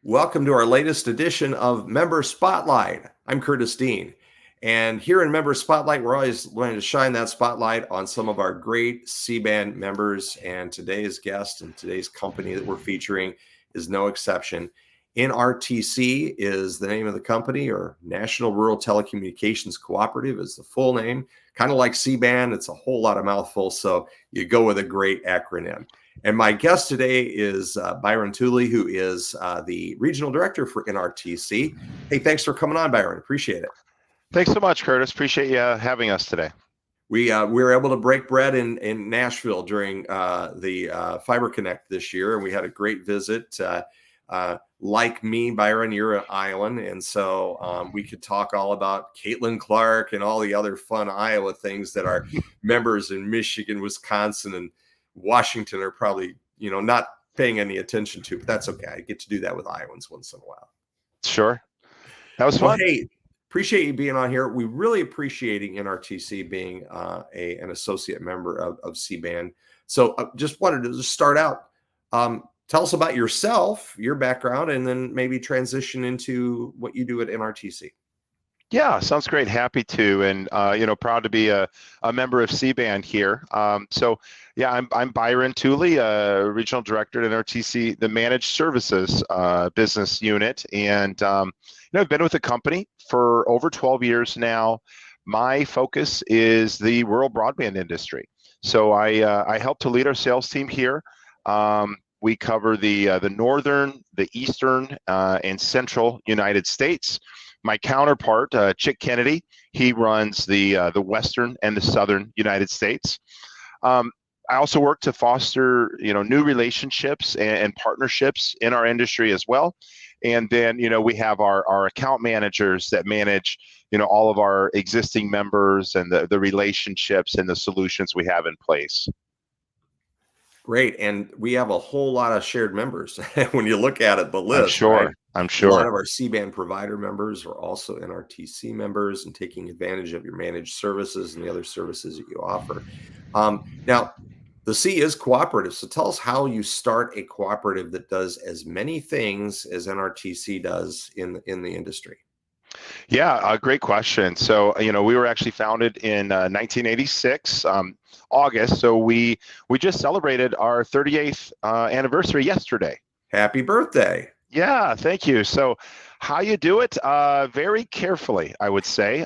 Welcome to our latest edition of Member Spotlight. I'm Curtis Dean. And here in Member Spotlight, we're always going to shine that spotlight on some of our great CBAN members. And today's guest and today's company that we're featuring is no exception. NRTC is the name of the company, or National Rural Telecommunications Cooperative is the full name. Kind of like CBAN, it's a whole lot of mouthful, so you go with a great acronym. And my guest today is Byron Tulley, who is the Regional Director for NRTC. Hey, thanks for coming on, Byron. Appreciate it. Thanks so much, Curtis. Appreciate you having us today. We were able to break bread in Nashville during the Fiber Connect this year, and we had a great visit. Like me, Byron, you're an Iowan, and so we could talk all about Caitlin Clark and all the other fun Iowa things that our members in Michigan, Wisconsin, and Washington are probably, not paying any attention to, but that's okay. I get to do that with Iowans once in a while. Sure. That was fun. Well, hey, appreciate you being on here. We really appreciating NRTC being an associate member of CBAN. So just wanted to just start out. Tell us about yourself, your background, and then maybe transition into what you do at NRTC. Yeah, sounds great. Happy to, and proud to be a member of CBAN here. I'm Byron Tuley, Regional Director at NRTC, the Managed Services business unit, and I've been with the company for over 12 years now. My focus is the rural broadband industry. So I help to lead our sales team here. We cover the northern, the eastern, and central United States. My counterpart, Chick Kennedy, he runs the western and the southern United States. I also work to foster, new relationships and partnerships in our industry as well. And then, we have our account managers that manage, all of our existing members and the relationships and the solutions we have in place. Great. And we have a whole lot of shared members when you look at it, the list. I'm sure. A lot of our CBAN provider members are also NRTC members and taking advantage of your managed services and the other services that you offer. Now, the C is cooperative. So tell us how you start a cooperative that does as many things as NRTC does in the industry. Yeah, great question. So, we were actually founded in 1986, August. So we just celebrated our 38th anniversary yesterday. Happy birthday. Yeah, thank you. So how you do it? Very carefully, I would say.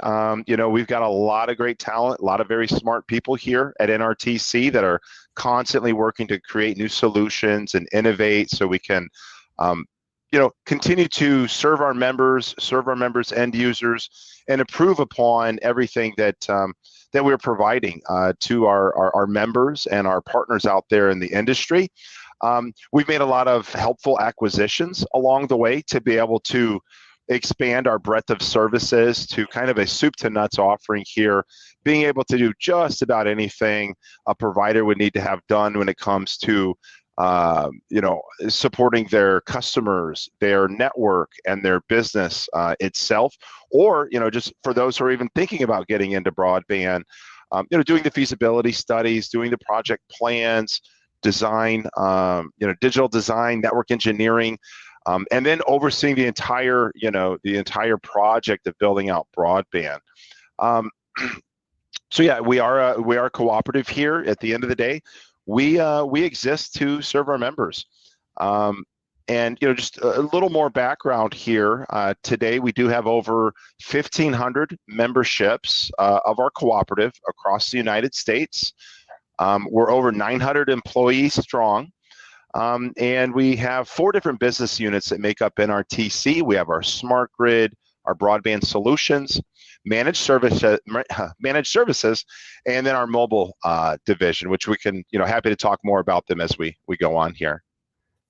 We've got a lot of great talent, a lot of very smart people here at NRTC that are constantly working to create new solutions and innovate so we can continue to serve our members end users, and improve upon everything that we're providing to our members and our partners out there in the industry. We've made a lot of helpful acquisitions along the way to be able to expand our breadth of services to kind of a soup to nuts offering here, being able to do just about anything a provider would need to have done when it comes to supporting their customers, their network, and their business itself, or, just for those who are even thinking about getting into broadband, doing the feasibility studies, doing the project plans, design, digital design, network engineering, and then overseeing the entire project of building out broadband. So yeah, we are cooperative here. At the end of the day, we exist to serve our members. And just a little more background here. Today, we do have over 1,500 memberships of our cooperative across the United States. We're over 900 employees strong. And we have 4 different business units that make up NRTC. We have our smart grid, our broadband solutions, managed services, and then our mobile division, which we can, happy to talk more about them as we go on here.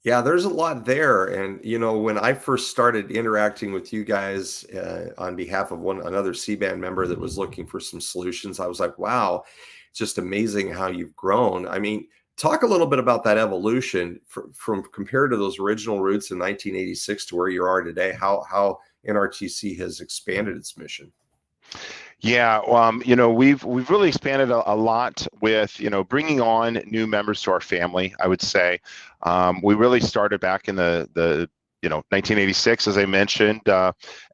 Yeah, there's a lot there. And, when I first started interacting with you guys on behalf of another CBAN member that was looking for some solutions, I was like, wow, it's just amazing how you've grown. I mean, talk a little bit about that evolution from compared to those original roots in 1986 to where you are today, how NRTC has expanded its mission. Yeah, we've really expanded a lot with, bringing on new members to our family, I would say. We really started back in the 1986, as I mentioned,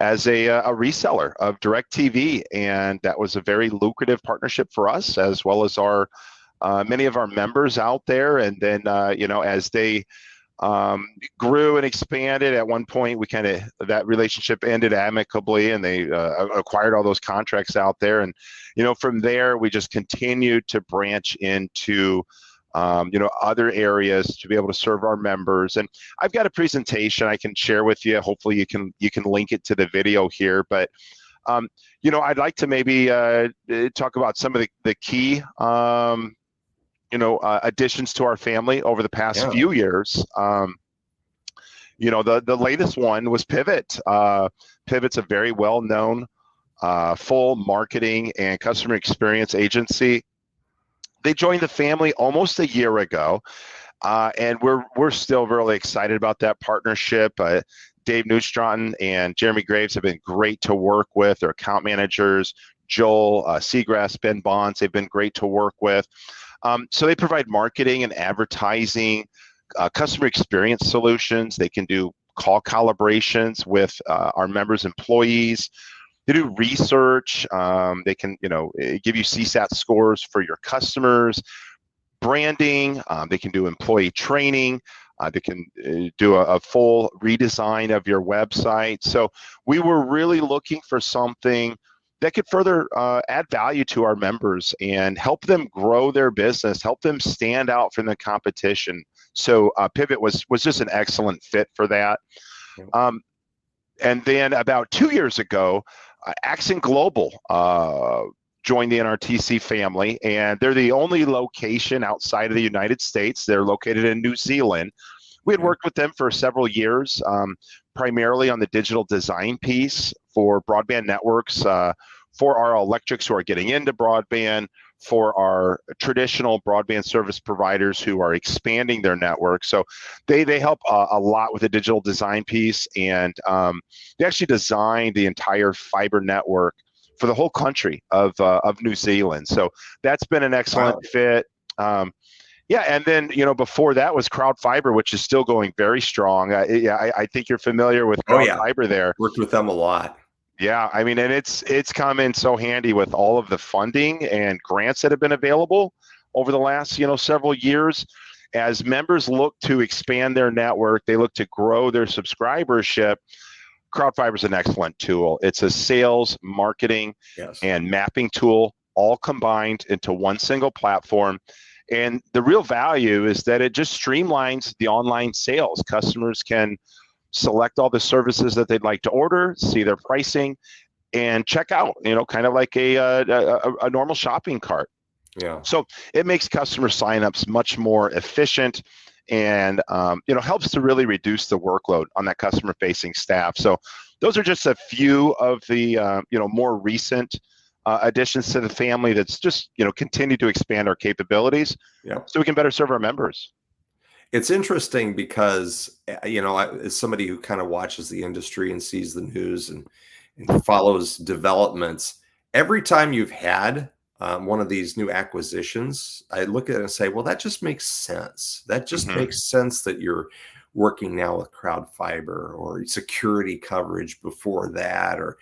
as a reseller of DirecTV, and that was a very lucrative partnership for us, as well as our many of our members out there. And then, as they grew and expanded, at one point that relationship ended amicably, and they acquired all those contracts out there. And from there, we just continued to branch into other areas to be able to serve our members. And I've got a presentation I can share with you. Hopefully you can link it to the video here. But I'd like to maybe talk about some of the key additions to our family over the past few years. The latest one was Pivot. Pivot's a very well-known full marketing and customer experience agency. They joined the family almost a year ago, and we're still really excited about that partnership. Dave Newstroughton and Jeremy Graves have been great to work with. Their account managers, Joel Seagrass, Ben Bonds, they've been great to work with. So they provide marketing and advertising, customer experience solutions. They can do call calibrations with our members' employees. They do research. They can, give you CSAT scores for your customers, branding. They can do employee training. They can do a full redesign of your website. So we were really looking for something that could further add value to our members and help them grow their business, help them stand out from the competition. So Pivot was just an excellent fit for that. And then about 2 years ago, Accent Global joined the NRTC family, and they're the only location outside of the United States. They're located in New Zealand. We had worked with them for several years, primarily on the digital design piece for broadband networks, for our electrics who are getting into broadband, for our traditional broadband service providers who are expanding their network. So they help a lot with the digital design piece, and they actually designed the entire fiber network for the whole country of New Zealand. So that's been an excellent fit. And then before that was Crowd Fiber, which is still going very strong. I think you're familiar with Crowd Fiber there. Worked with them a lot. Yeah, I mean, and it's come in so handy with all of the funding and grants that have been available over the last several years. As members look to expand their network, they look to grow their subscribership. CrowdFiber is an excellent tool. It's a sales, marketing, and mapping tool, all combined into one single platform. And the real value is that it just streamlines the online sales. Customers can select all the services that they'd like to order, see their pricing, and check out, kind of like a normal shopping cart. Yeah. So it makes customer signups much more efficient, and helps to really reduce the workload on that customer-facing staff. So those are just a few of the more recent additions to the family that's just continue to expand our capabilities, so we can better serve our members. It's interesting because, as somebody who kind of watches the industry and sees the news and follows developments, every time you've had one of these new acquisitions, I look at it and say, well, that just makes sense. That just makes sense that you're working now with Crowd Fiber or security coverage before that, or,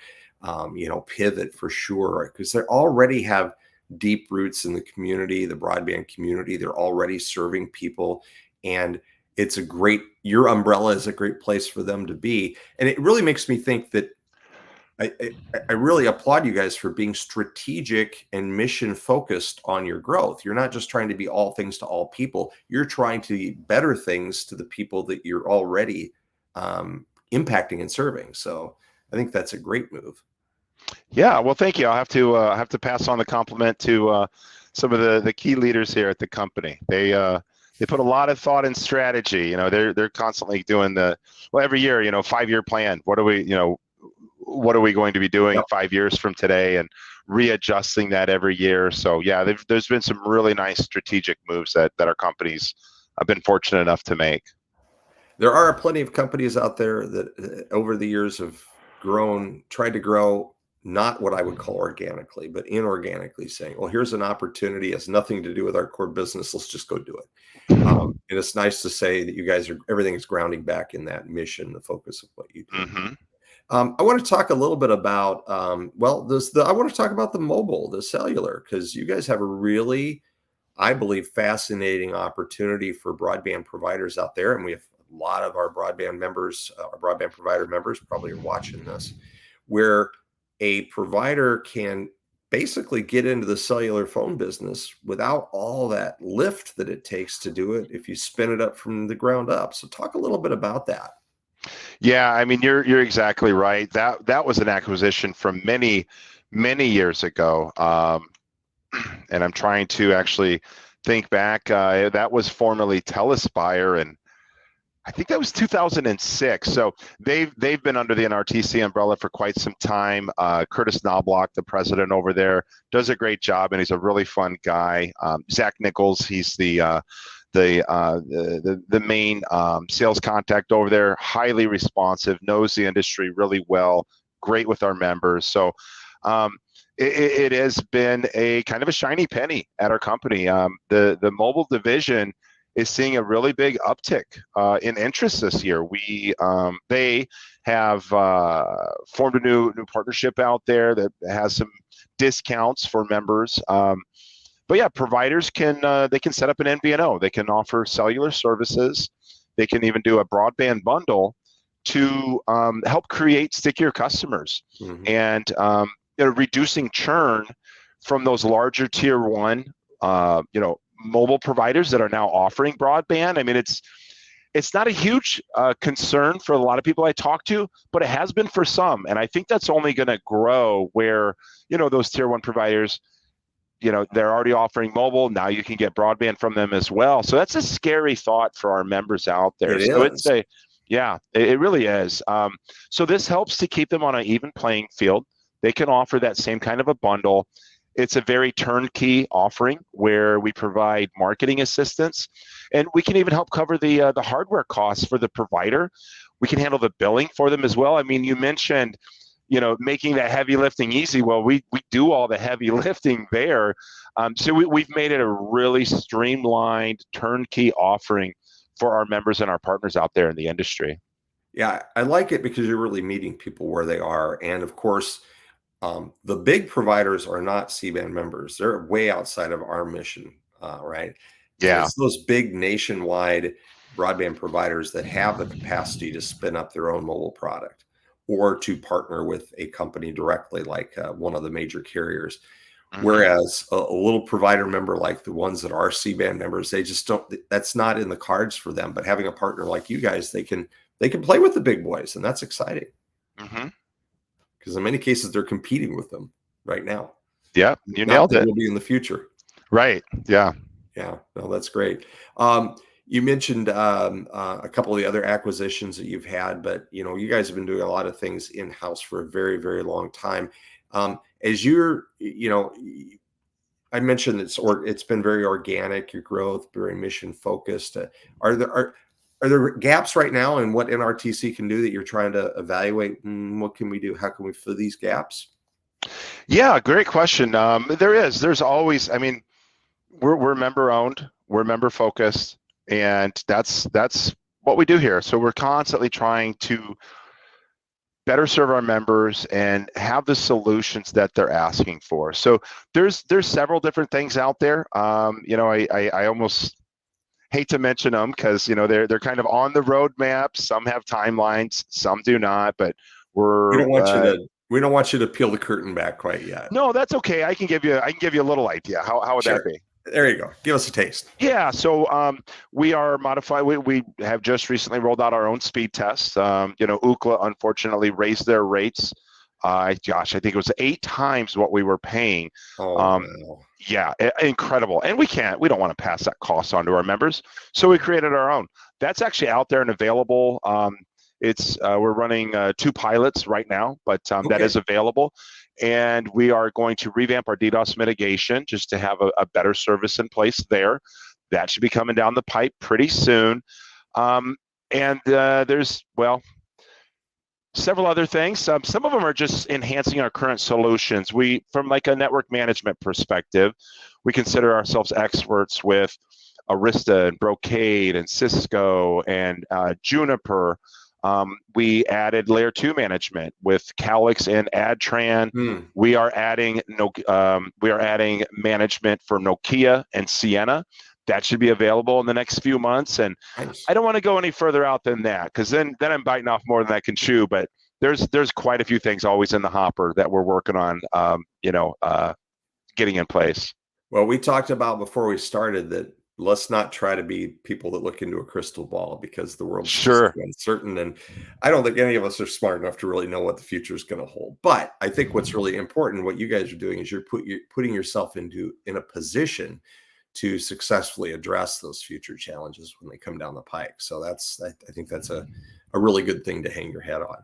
Pivot for sure, because they already have deep roots in the community, the broadband community. They're already serving people. And it's your umbrella is a great place for them to be. And it really makes me think that I really applaud you guys for being strategic and mission focused on your growth. You're not just trying to be all things to all people. You're trying to be better things to the people that you're already impacting and serving. So I think that's a great move. Yeah, well, thank you. I'll have to pass on the compliment to some of the key leaders here at the company. They put a lot of thought and strategy. They're constantly doing every year, 5-year plan. What are we going to be doing 5 years from today, and readjusting that every year. So yeah, there's been some really nice strategic moves that our companies have been fortunate enough to make. There are plenty of companies out there that over the years have tried to grow not what I would call organically, but inorganically saying, well, here's an opportunity, it has nothing to do with our core business. Let's just go do it. And it's nice to say that you guys are, everything is grounding back in that mission, the focus of what you do. Mm-hmm. I want to talk a little bit about, I want to talk about the mobile, the cellular, because you guys have a really, I believe, fascinating opportunity for broadband providers out there. And we have a lot of our broadband members, our broadband provider members probably are watching this, where a provider can basically get into the cellular phone business without all that lift that it takes to do it if you spin it up from the ground up. So talk a little bit about that. Yeah, I mean, you're exactly right. That was an acquisition from many years ago, and I'm trying to actually think back. That was formerly Telespire, and I think that was 2006. So they've been under the NRTC umbrella for quite some time. Curtis Knobloch, the president over there, does a great job, and he's a really fun guy. Zach Nichols, he's the main sales contact over there. Highly responsive, knows the industry really well. Great with our members. So it has been a kind of a shiny penny at our company. The mobile division is seeing a really big uptick in interest this year. They have formed a new partnership out there that has some discounts for members. But yeah, providers can set up an MVNO. They can offer cellular services. They can even do a broadband bundle to help create stickier customers and reducing churn from those larger tier one mobile providers that are now offering broadband. I mean, it's not a huge concern for a lot of people I talk to, but it has been for some. And I think that's only going to grow where, those tier one providers, they're already offering mobile. Now you can get broadband from them as well. So that's a scary thought for our members out there. It really is. So this helps to keep them on an even playing field. They can offer that same kind of a bundle. It's a very turnkey offering where we provide marketing assistance, and we can even help cover the hardware costs for the provider. We can handle the billing for them as well. I mean, you mentioned, making that heavy lifting easy. Well, we do all the heavy lifting there. So we've made it a really streamlined turnkey offering for our members and our partners out there in the industry. Yeah, I like it because you're really meeting people where they are. And of course, the big providers are not CBAN members. They're way outside of our mission, right? Yeah. And it's those big nationwide broadband providers that have the capacity to spin up their own mobile product or to partner with a company directly, like one of the major carriers. Whereas a little provider member like the ones that are CBAN members, they just don't, that's not in the cards for them. But having a partner like you guys, they can play with the big boys, and that's exciting. Because in many cases, they're competing with them right now. Yeah, you nailed it. Will be in the future. Right. Yeah. Yeah. No, that's great. You mentioned a couple of the other acquisitions that you've had, but you guys have been doing a lot of things in house for a very, very long time. As you're, I mentioned it's been very organic. Your growth, very mission focused. Are there gaps right now in what NRTC can do that you're trying to evaluate? What can we do? How can we fill these gaps? Yeah, great question. There's always, I mean, we're member owned, we're member focused, and that's what we do here. So we're constantly trying to better serve our members and have the solutions that they're asking for. So there's several different things out there. I almost hate to mention them because they're kind of on the roadmap. Some have timelines, some do not. But we don't want you to peel the curtain back quite yet. No, that's okay. I can give you a little idea. How would that be? There you go. Give us a taste. Yeah. So we are modified. We have just recently rolled out our own speed test. Ookla unfortunately raised their rates. I think it was 8 times what we were paying. Wow. Yeah, incredible. And we don't want to pass that cost on to our members. So we created our own. That's actually out there and available. We're running 2 pilots right now, but that is available. And we are going to revamp our DDoS mitigation just to have a better service in place there. That should be coming down the pipe pretty soon. Several other things. Some of them are just enhancing our current solutions. We, from like a network management perspective, we consider ourselves experts with Arista and Brocade and Cisco and Juniper. We added layer 2 management with Calix and Adtran. We are adding management for Nokia and Ciena. That should be available in the next few months. And Nice. I don't want to go any further out than that, because then I'm biting off more than I can chew. But there's quite a few things always in the hopper that we're working on, getting in place. Well, we talked about before we started that let's not try to be people that look into a crystal ball, because the world's Sure. uncertain, and I don't think any of us are smart enough to really know what the future is going to hold. But I think what's really important, what you guys are doing, is you're putting yourself in a position to successfully address those future challenges when they come down the pike. So I think that's a really good thing to hang your hat on.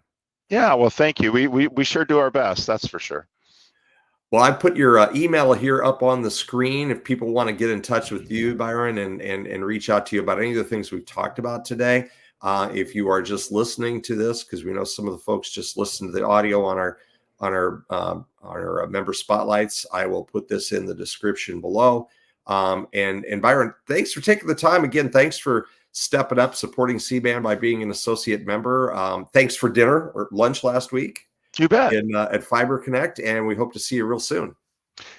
Yeah, well, thank you. We sure do our best. That's for sure. Well, I put your email here up on the screen if people want to get in touch with you, Byron, and reach out to you about any of the things we've talked about today. If you are just listening to this, because we know some of the folks just listen to the audio on our member spotlights, I will put this in the description below. And Byron, thanks for taking the time. Again, thanks for stepping up, supporting CBAN by being an associate member. Thanks for dinner or lunch last week. You bet. At Fiber Connect, and we hope to see you real soon.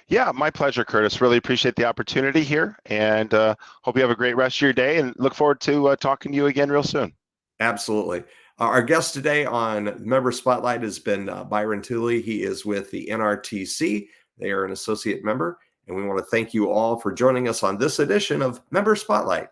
Yeah, my pleasure, Curtis. Really appreciate the opportunity here, and hope you have a great rest of your day, and look forward to talking to you again real soon. Absolutely. Our guest today on Member Spotlight has been Byron Tulley. He is with the NRTC. They are an associate member, and we want to thank you all for joining us on this edition of Member Spotlight.